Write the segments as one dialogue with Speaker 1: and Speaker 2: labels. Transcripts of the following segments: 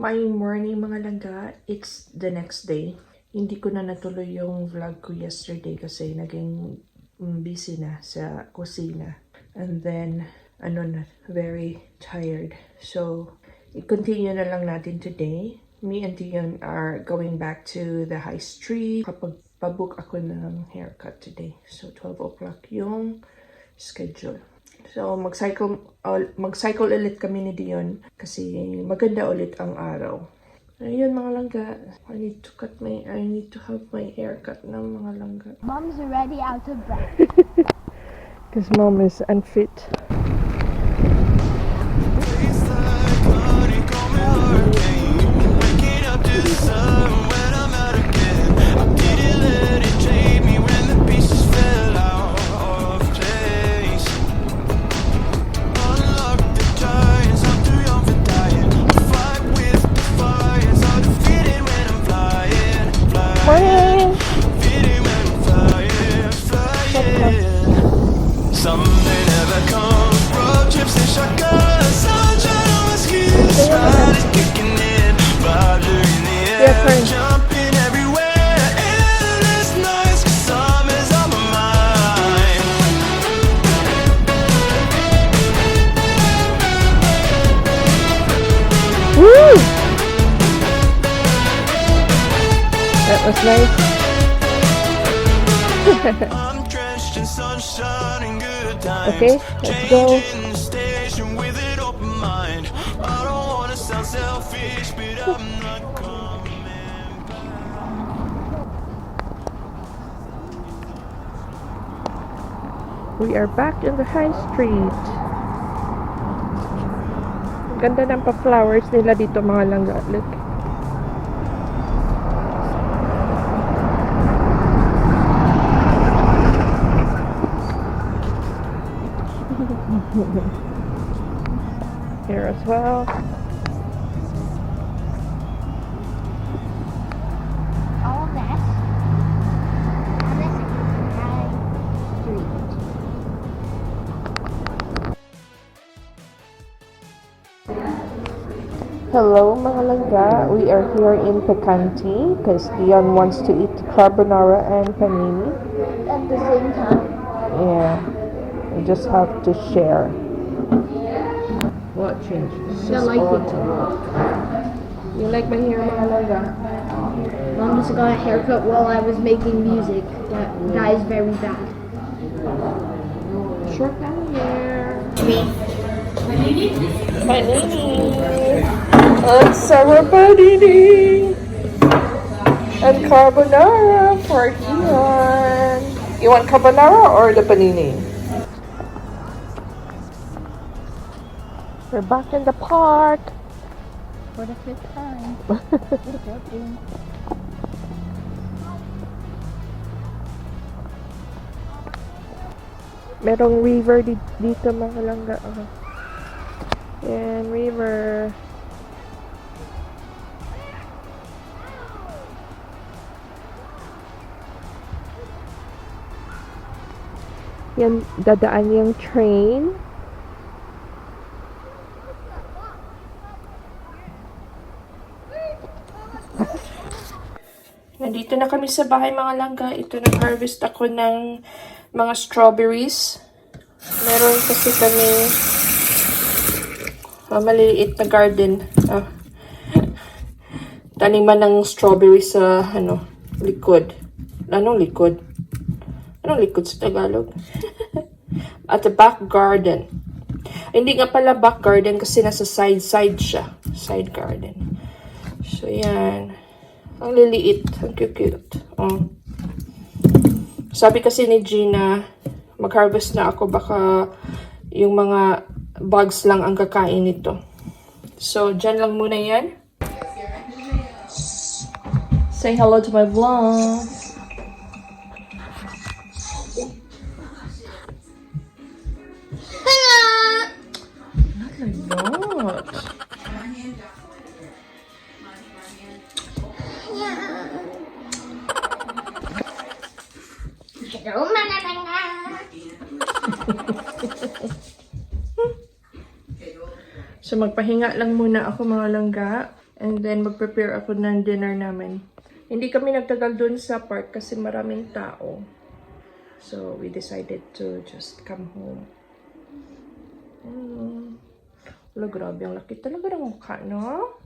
Speaker 1: Mabuhay morning mga langga. It's the next day. Hindi ko na natuloy yung vlog ko yesterday kasi naging busy na sa kusina. And then, very tired. So, i-continue na lang natin today. Me and Dion are going back to the high street. Kapag pabook ako ng haircut today. So, 12 o'clock yung schedule. So, mag-cycle ulit kami ni Dion kasi maganda ulit ang araw. Ayun mga langga, I need to have my haircut ng mga langga.
Speaker 2: Mom's already out of breath.
Speaker 1: Because mom is unfit. That was nice. Okay, let's go. We are back in the high street. Ganda ng pa-flowers nila dito mga langga. Look. Here as well.
Speaker 2: All this. On this high street.
Speaker 1: Hello mga langga, we are here in Picante because Dion wants to eat carbonara and panini.
Speaker 2: At the same time.
Speaker 1: Yeah, we just have to share. What change?
Speaker 2: I like it.
Speaker 1: You like my hair mga langga?
Speaker 2: Mom just got a haircut while I was making music. That is very bad.
Speaker 1: Short down hair.
Speaker 2: Me.
Speaker 1: Panini. And sour panini. And carbonara for Dion. You want carbonara or the panini? We're back in the park.
Speaker 2: For the 5th time.
Speaker 1: Merong river dito mga langga. Yan, river. Yan, dadaan yung train. Nandito na kami sa bahay mga langga. Ito, nag-harvest ako ng mga strawberries. Meron kasi kami maliliit na garden. Taniman ng strawberries sa likod. Anong likod? Anong likod sa Tagalog? At the back garden. Hindi nga pala back garden kasi nasa side siya. Side garden. So, yan. Ang liliit. Ang cute. Sabi kasi ni Gina, mag-harvest na ako. Baka yung mga bugs lang ang kakain nito. So, dyan lang muna yan. Say hello to my vlog.
Speaker 2: Hello!
Speaker 1: Not like that.
Speaker 2: Hello, manananga!
Speaker 1: So, magpahinga lang muna ako mga langga. And then, mag-prepare ako ng dinner namin. Hindi kami nagtagal dun sa park kasi maraming tao. So, we decided to just come home. Wala, grabe. Ang laki talaga ng mukha, no?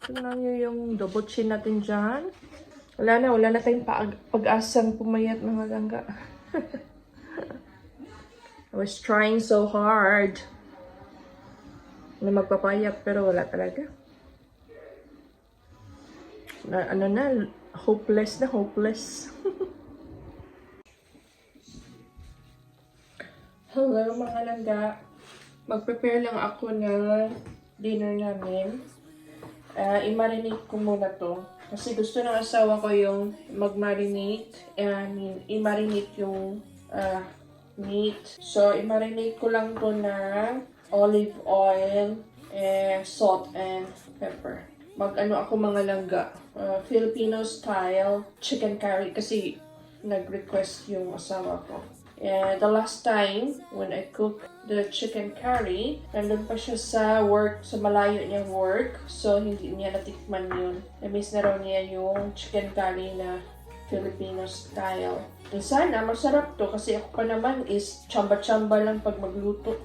Speaker 1: Tingnan nyo yung double chin natin dyan. Wala na tayong pag-asang pumayat, mga langga. I was trying so hard na magpapayat, pero wala talaga. Hopeless na hopeless. Hello, mga langga. Mag-prepare lang ako ng dinner namin. I-marinate ko muna to. Kasi gusto ng asawa ko yung mag-marinate. I-marinate yung meat. So, i-marinate ko lang to ng olive oil, salt, and pepper. Mag-ano ako, mga langga. Filipino style chicken curry kasi nag-request yung asawa ko. The last time when I cooked the chicken curry, nandun pa siya sa work, sa malayo niyang work. So, hindi niya natikman yun. Na-miss na raw niya yung chicken curry na Filipino style. And sana, masarap to kasi ako pa naman is chamba-chamba lang pag magluto.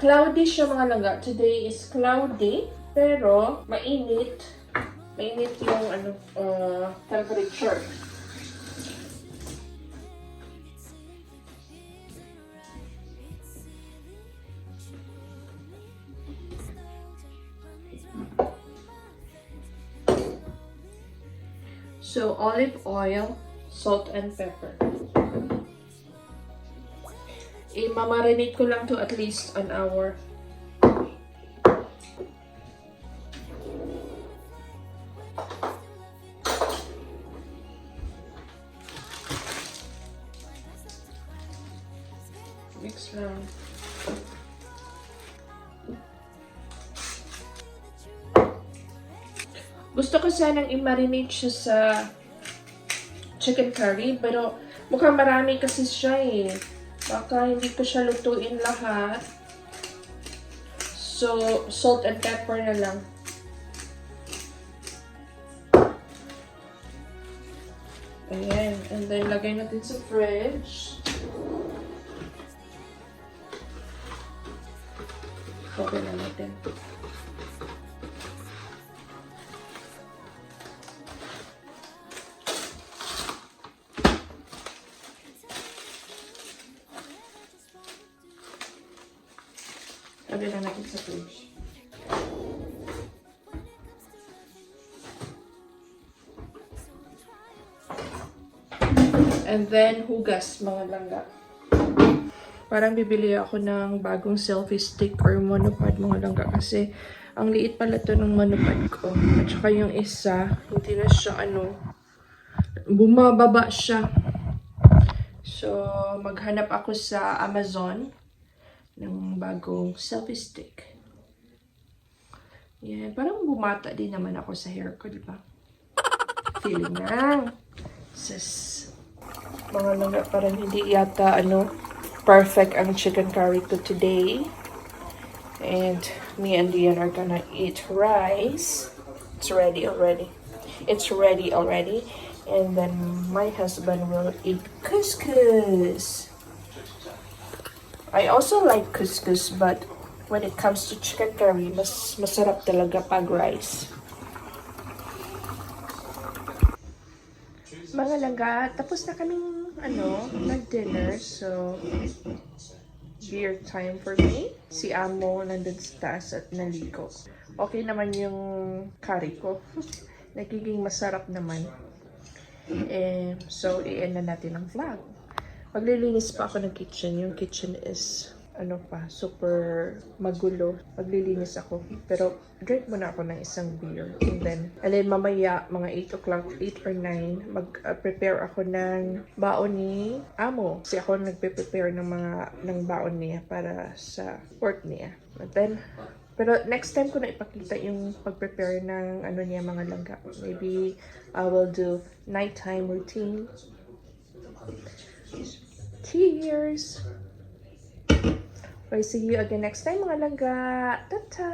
Speaker 1: Cloudy siya, mga langga. Today is cloudy, pero mainit. Mainit yung temperature. So, olive oil, salt, and pepper. I-marinate ko lang to at least an hour. Mix lang. Gusto ko sanang i-marinate siya sa chicken curry, pero mukhang marami kasi siya eh. Baka hindi ko siya lutuin lahat. So, salt and pepper na lang. Ayan. And then, lagay natin sa fridge. Cover na natin. Lagay na natin sa fridge. And then, hugas, mga langga. Parang bibili ako ng bagong selfie stick or monopod, mga langga. Kasi, ang liit pala to ng monopod ko. At saka yung isa, hindi na siya, bumababa siya. So, maghanap ako sa Amazon ng bagong selfie stick. Yan. Parang bumata din naman ako sa hair ko, di ba? Feeling na. Sis, mga langga, parang hindi yata, perfect ang chicken curry ko today. And me and Dian are gonna eat rice. It's ready already. And then my husband will eat couscous. I also like couscous, but when it comes to chicken curry, mas masarap talaga pag rice. Mga langga, tapos na kaming nag-dinner. So, beer time for me. Si Amo nandun sa taas at naligo. Okay naman yung curry ko. Nagiging masarap naman. So, i-end na natin ang vlog. Maglilinis pa ako ng kitchen. Yung kitchen is, super magulo. Maglilinis ako. Pero, drink muna ako ng isang beer. And then mamaya, mga 8 o'clock, 8 or 9, mag-prepare ako ng baon ni Amo. Kasi ako nagpe-prepare ng baon niya para sa work niya. And then, Pero next time ko na ipakita yung pag-prepare ng ano niya mga langga. Maybe I will do nighttime routine. Cheers! Okay, see you again next time mga langga. Ta-ta!